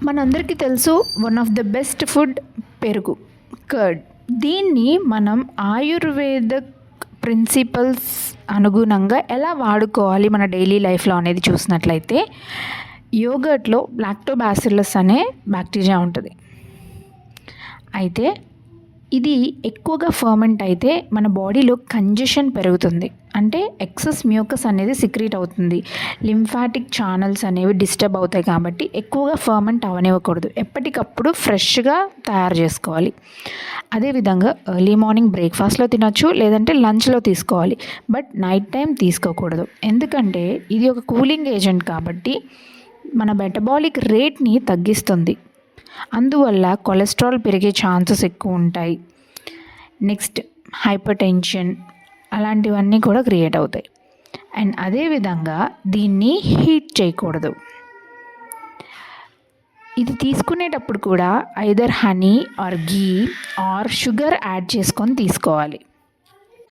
మనందరికీ తెలుసు one of the best food పెరుగు, కర్డ్. దీన్ని మనం ఆయుర్వేద ప్రిన్సిపల్స్ అనుగుణంగా ఎలా వాడుకోవాలి మన డైలీ లైఫ్లో అనేది చూసినట్లయితే, యోగర్ట్లో లాక్టోబాసిల్లస్ అనే బ్యాక్టీరియా ఉంటుంది. అయితే ఇది ఎక్కువగా ఫర్మెంట్ అయితే మన బాడీలో కంజెషన్ పెరుగుతుంది, అంటే ఎక్సెస్ మ్యూకస్ అనేది సిక్రీట్ అవుతుంది, లింఫాటిక్ ఛానల్స్ అనేవి డిస్టర్బ్ అవుతాయి. కాబట్టి ఎక్కువగా ఫర్మెంట్ అవనివ్వకూడదు, ఎప్పటికప్పుడు ఫ్రెష్గా తయారు చేసుకోవాలి. అదేవిధంగా ఎర్లీ మార్నింగ్ బ్రేక్ఫాస్ట్లో తినొచ్చు, లేదంటే లంచ్లో తీసుకోవాలి. బట్ నైట్ టైం తీసుకోకూడదు, ఎందుకంటే ఇది ఒక కూలింగ్ ఏజెంట్ కాబట్టి మన మెటబాలిక్ రేట్ని తగ్గిస్తుంది. అందువల్ల కొలెస్ట్రాల్ పెరిగే ఛాన్సెస్ ఎక్కువ ఉంటాయి. నెక్స్ట్ హైపర్ టెన్షన్ అలాంటివన్నీ కూడా క్రియేట్ అవుతాయి. అండ్ అదేవిధంగా దీన్ని హీట్ చేయకూడదు. ఇది తీసుకునేటప్పుడు కూడా either honey or ghee or sugar add చేసుకొని తీసుకోవాలి.